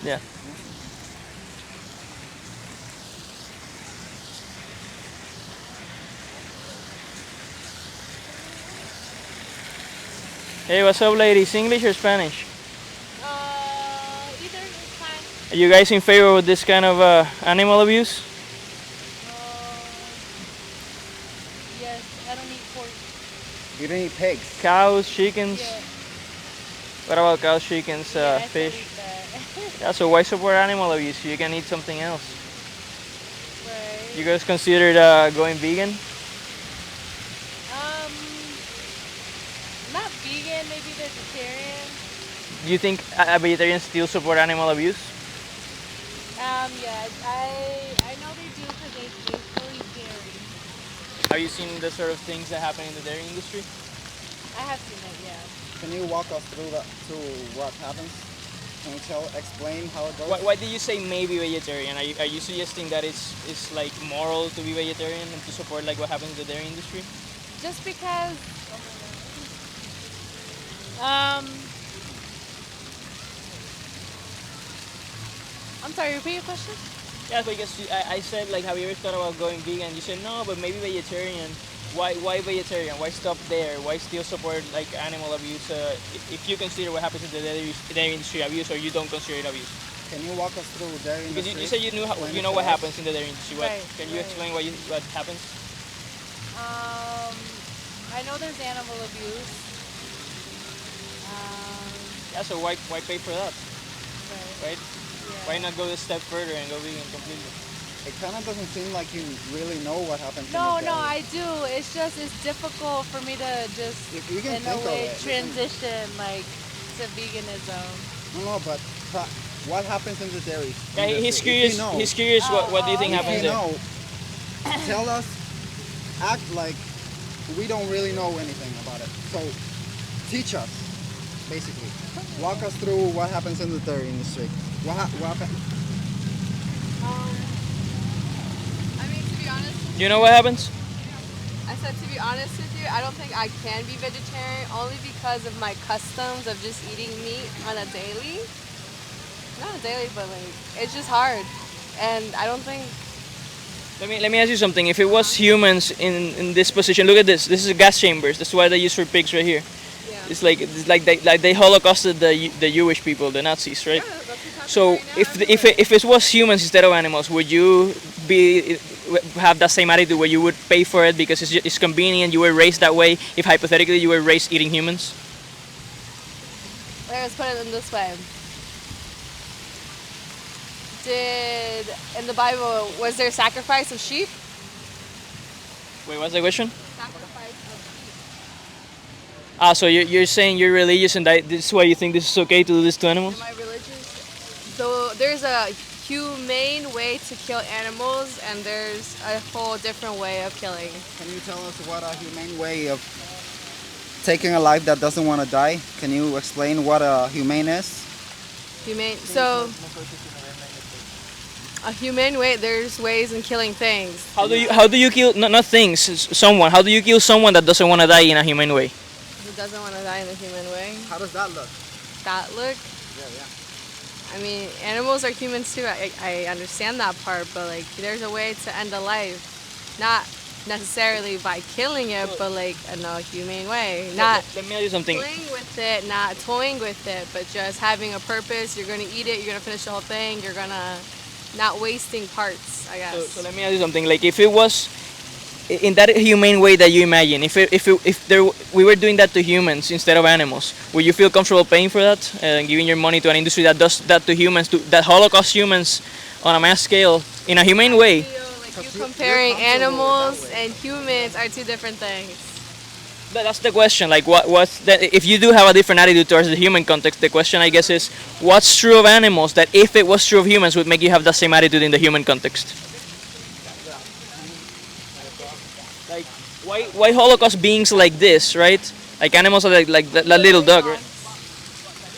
Yeah. Hey, what's up, ladies? English or Spanish? Either is fine. Are you guys in favor with this kind of animal abuse? Uh, yes, I don't eat pork. You don't eat pigs. Cows, chickens? Yeah, What about cows, chickens, yeah, I still fish? eat that. Yeah, so why support animal abuse? You can eat something else. You Right. guys considered going vegan? Um, not vegan, maybe vegetarian. Do you think vegetarians still support animal abuse? Yeah, I know they do because they fully dairy. Have you seen the sort of things that happen in the dairy industry? I have seen it, yeah. Can you walk us through that to what happens? Can you explain how it goes? Why did you say maybe vegetarian? Are you suggesting that it's like moral to be vegetarian and to support like what happens in the dairy industry? Just because. Um, I'm sorry. Repeat your question. Yeah, because I said like, have you ever thought about going vegan? You said no, but maybe vegetarian. Why vegetarian? Why stop there? Why still support like animal abuse? If you consider what happens in the dairy industry abuse, or you don't consider it abuse? Can you walk us through dairy Because industry? you said you know what happens in the dairy industry. Right, Can you right. explain what happens? Um, I know there's animal abuse. Yeah, so why pay for that, Right. right? Yeah. Why not go a step further and go vegan completely? It kind of doesn't seem like you really know what happens. No, in the no, dairy. I do. It's difficult for me to just, You can in a think of way, it. transition like to veganism. No, but what happens in the dairy? Yeah, he's industry? curious. If you know, He's curious. What do you think Oh, if happens you there? know, tell us. Act like we don't really know anything about it. So teach us, basically. Walk us through what happens in the dairy industry. What happens? I mean, to be honest, Do you know what happens? I said to be honest with you, I don't think I can be vegetarian only because of my customs of just eating meat on a daily. Not a daily, but like it's just hard, and I don't think. Let me ask you something. If it was humans in this position, look at this. This is gas chambers. That's why they use for pigs right here. Yeah. It's like they holocausted the Jewish people, the Nazis, right? Yeah, that's what's happening So right now if it was humans instead of animals, would you have that same attitude where you would pay for it because it's convenient? You were raised that way. If hypothetically you were raised eating humans, Let's put it in this way. Did in the Bible was there sacrifice of sheep? wait, what's the question? Sacrifice of Ah, so you're saying you're religious and that this is why you think this is okay to do this to animals? sheep. Am I religious? So there's a humane way to kill animals, and there's a whole different way of killing. Can you tell us what a humane way of taking a life that doesn't want to die? Can you explain what a humane is? Humane. So a humane way. There's ways in killing things. How do you kill not things someone? How do you kill someone that doesn't want to die in a humane way? Who doesn't want to die in a human way? How does that look? That look. Yeah. I mean, animals are humans too. I understand that part, but like, there's a way to end a life, not necessarily by killing it, but like in a humane way. Not Let me ask you something. playing with it, not toying with it, but just having a purpose. You're gonna eat it. You're gonna finish the whole thing. You're gonna not wasting parts. I guess. So let me ask you something. Like if it was in that humane way that you imagine, we were doing that to humans instead of animals, would you feel comfortable paying for that and giving your money to an industry that does that to humans, that holocaust humans on a mass scale in a humane way? I feel like Because you you're comparing comfortable animals that way. and humans are two different things. That's the question. Like, what's that? If you do have a different attitude towards the human context, the question I guess is, what's true of animals that if it was true of humans would make you have the same attitude in the human context? Like, why Holocaust beings like this, right? Like animals are like that little dog, right?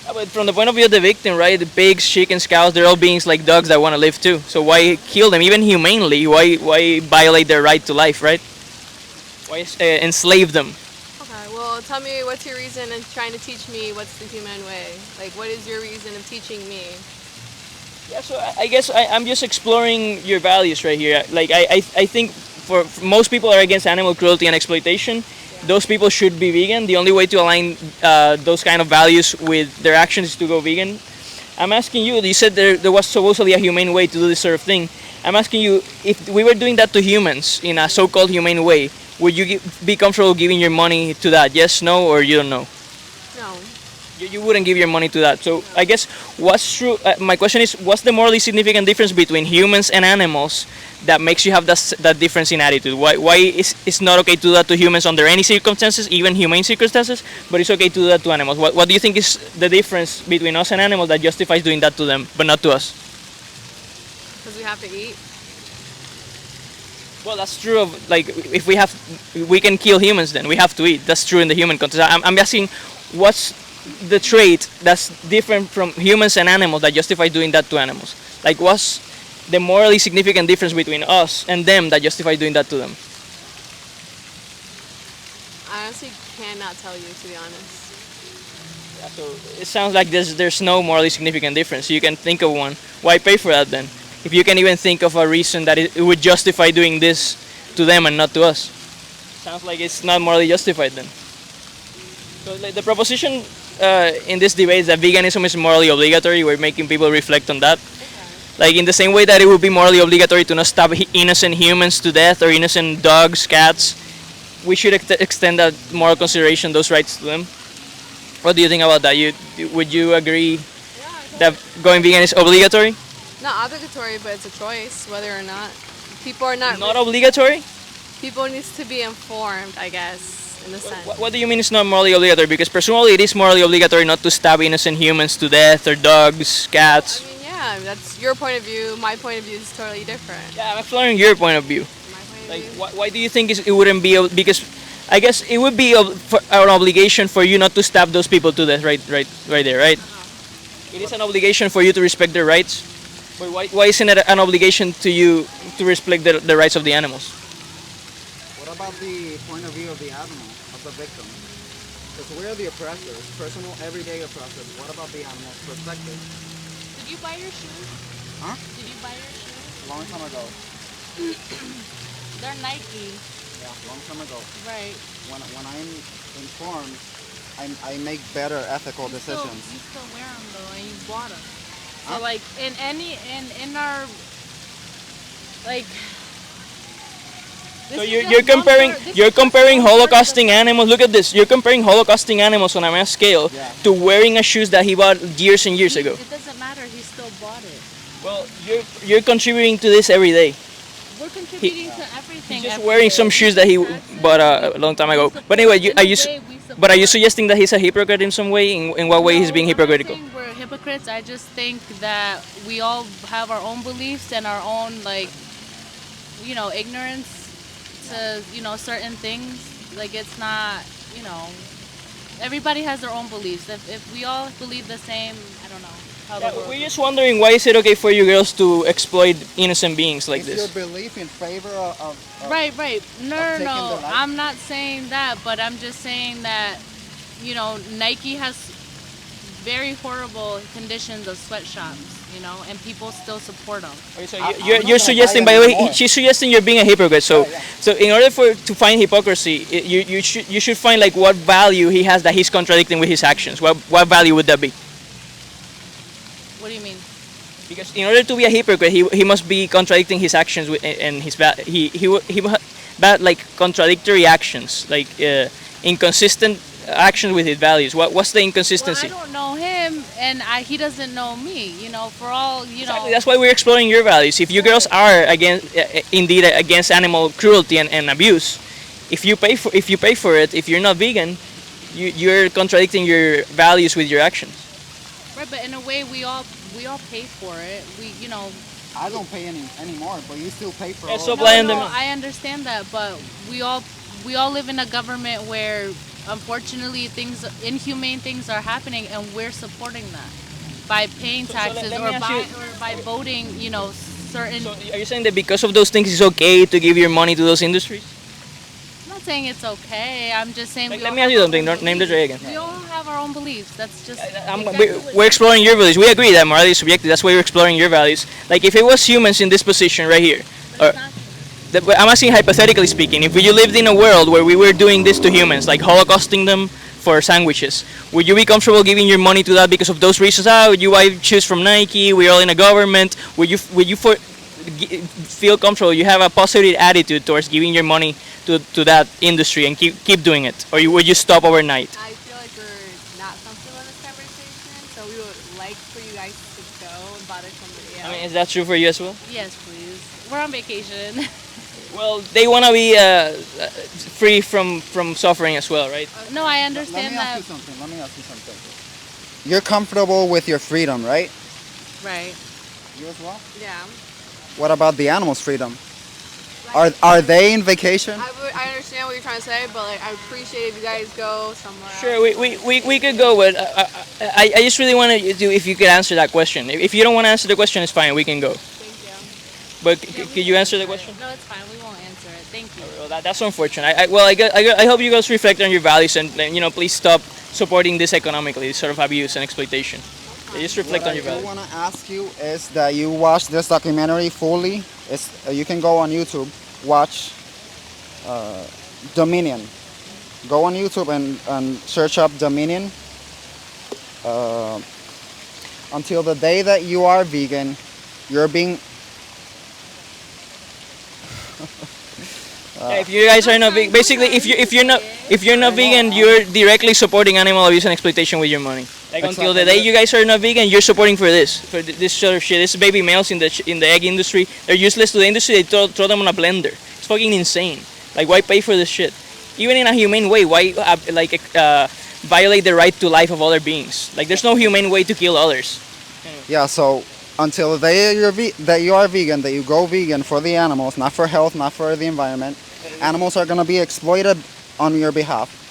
Yeah, but from the point of view of the victim, right? The pigs, chickens, cows, they're all beings like dogs that want to live too. So why kill them, even humanely? Why violate their right to life, right? Why enslave them? Okay, well, tell me what's your reason in trying to teach me what's the human way? Like, what is your reason of teaching me? Yeah, so I guess I'm just exploring your values right here. Like I think for most people are against animal cruelty and exploitation. Those people should be vegan. The only way to align those kind of values with their actions is to go vegan. I'm asking you. You said there was supposedly a humane way to do this sort of thing. I'm asking you if we were doing that to humans in a so-called humane way, would you be comfortable giving your money to that? Yes, no, or you don't know? No. You wouldn't give your money to that. So I guess what's true. My question is, what's the morally significant difference between humans and animals that makes you have that difference in attitude? Why is it's not okay to do that to humans under any circumstances, even humane circumstances, but it's okay to do that to animals? What do you think is the difference between us and animals that justifies doing that to them, but not to us? Because we have to eat. Well, that's true of like if we can kill humans, then we have to eat. That's true in the human context. I'm asking, what's the trait that's different from humans and animals that justify doing that to animals? Like, what's the morally significant difference between us and them that justify doing that to them? I honestly cannot tell you, to be honest. Yeah, so it sounds like there's no morally significant difference. You can think of one. Why pay for that then? If you can even think of a reason that it would justify doing this to them and not to us, sounds like it's not morally justified then. So like, the proposition in this debate is that veganism is morally obligatory. We're making people reflect on that. Like in the same way that it would be morally obligatory to not stab innocent humans to death or innocent dogs, cats, we should extend that moral consideration, those rights to them. What do you think about that? Would you agree that going vegan is obligatory? Not obligatory, but it's a choice whether or not. People are not. Not obligatory? People needs to be informed, I guess, in a sense. What do you mean it's not morally obligatory? Because presumably it is morally obligatory not to stab innocent humans to death or dogs, cats. I mean, yeah, that's your point of view. My point of view is totally different. Yeah, I'm exploring your point of view. My point of Like, view. why do you think it wouldn't be? Because I guess it would be an obligation for you not to stab those people to death, right there, right? It is an obligation for you to respect their rights. But why isn't it an obligation to you to respect the rights of the animals? What about the point of view of the animal, of the victim? Because we're the oppressors, personal, everyday oppressors. What about the animal's perspective? Did you buy your shoes? Huh? Did you buy your shoes? A long time ago. They're Nike. Yeah, a long time ago. Right. When I'm informed, I make better ethical decisions. You still wear them though, and you bought them. Huh? So like in our like. So you're comparing holocausting animals. Look at this. You're comparing holocausting animals on a mass scale Yeah. to wearing a shoes that he bought years and years ago. It doesn't matter. He still bought it. Well, you're contributing to this every day. We're contributing to everything. He's just every wearing day. some shoes that he bought a long time ago. But anyway, but are you suggesting that he's a hypocrite in some way? In what way he's being hypocritical? I'm not saying we're hypocrites. I just think that we all have our own beliefs and our own ignorance to certain things. Like it's not everybody has their own beliefs. If we all believe the same, I don't know how the world. We're just wondering, why is it okay for you girls to exploit innocent beings like Is this? your belief in favor of Right. No, taking no. the life? I'm not saying that, but I'm just saying that, Nike has very horrible conditions of sweatshops, and people still support them. Okay, so I'm you're not suggesting, gonna by the buy way, anymore. she's suggesting you're being a hypocrite. So, Yeah. so in order to find hypocrisy, you should find like what value he has that he's contradicting with his actions. What value would that be? What do you mean? Because in order to be a hypocrite, he must be contradicting his actions and his bad like contradictory actions, like inconsistent actions with his values. What's the inconsistency? Well, I don't know him, and he doesn't know me. For all Exactly. That's why we're exploring your values. If you girls are indeed against animal cruelty and abuse, if you pay for it, if you're not vegan, you're contradicting your values with your actions. Right, but in a way, we all pay for it. I don't pay anymore, but you still pay for Yeah, all so of it. blind No, them. I understand that, but we all live in a government where, unfortunately, inhumane things are happening, and we're supporting that by paying taxes let or me ask you- by voting. Certain. So are you saying that because of those things, it's okay to give your money to those industries? I'm not saying it's okay. I'm just saying Like, we let all me ask you something. Don't name the Dre again. we all have our own beliefs. That's just We're exploring your values. We agree that morality is subjective. That's why we're exploring your values. Like if it was humans in this position right here, or I'm asking hypothetically speaking, if you lived in a world where we were doing this to humans, like holocausting them for sandwiches, would you be comfortable giving your money to that because of those reasons? Would you I choose from Nike? We're all in a government. Would you feel comfortable? You have a positive attitude towards giving your money to that industry and keep doing it, or would you stop overnight? I feel like we're not comfortable in this conversation, so we would like for you guys to go and bother somebody else. I mean, is that true for you as well? yes, please. We're on vacation. Well, they want to be free from suffering as well, right? No, I Let understand me ask you that. something. Let me ask you something. You're comfortable with your freedom, right? Right. You as well? Yeah. What about the animals' freedom? Are they in vacation? I understand what you're trying to say, but like I appreciate if you guys go somewhere Sure, else. we could go, but I just really wanted you to, if you could answer that question. If you don't want to answer the question, it's fine. We can go. Thank you. But could you answer the question? No, it's fine. We won't answer it. Thank you. Well, that's unfortunate. I hope you guys reflect on your values and please stop supporting this economically, this sort of abuse and exploitation. Just reflect What on your I do values. want to ask you is that you watch this documentary fully. You can go on YouTube, watch Dominion. Go on YouTube and search up Dominion. Until the day that you are vegan, you're being If you guys are not vegan, basically, if you're not vegan, you're directly supporting animal abuse and exploitation with your money. Like until the day you guys are not vegan, you're supporting for this sort of shit. This baby males in the egg industry, they're useless to the industry. They throw them on a blender. It's fucking insane. Like why pay for this shit? Even in a humane way, why violate the right to life of other beings? Like there's no humane way to kill others. yeah. So until the day that you are vegan, that you go vegan for the animals, not for health, not for the environment, animals are gonna be exploited on your behalf.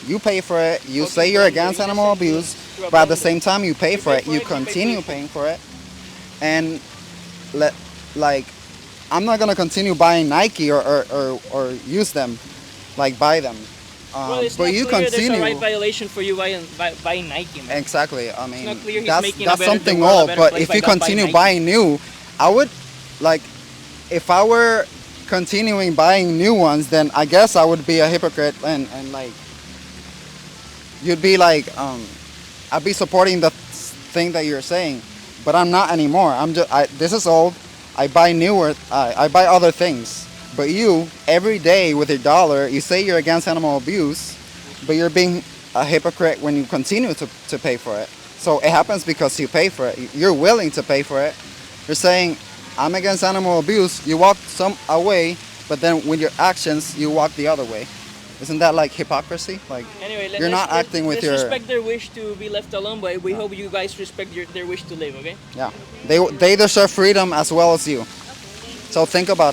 You pay for it. You say you're against animal abuse, but at the same time you pay for it. You continue paying for it, and I'm not gonna continue buying Nike or use them, like buy them. Well, it's But not you clear there's a continue. right violation for you buying Nike, man. Exactly. I mean, not clear he's that's making a something the world a old. better But place if by you not buying continue Nike. buying new, I would like, if I were continuing buying new ones, then I guess I would be a hypocrite and like, you'd be like, I'd be supporting the thing that you're saying, but I'm not anymore. This is old. I buy newer. I buy other things. But you, every day with your dollar, you say you're against animal abuse, but you're being a hypocrite when you continue to pay for it. So it happens because you pay for it. You're willing to pay for it. You're saying, I'm against animal abuse. You walk some away, but then with your actions, you walk the other way. Isn't that like hypocrisy? Like, Anyway, you're not acting with let's your... respect their wish to be left alone, but we hope you guys respect their wish to live. Okay. Yeah. They deserve freedom as well as you. So think about it.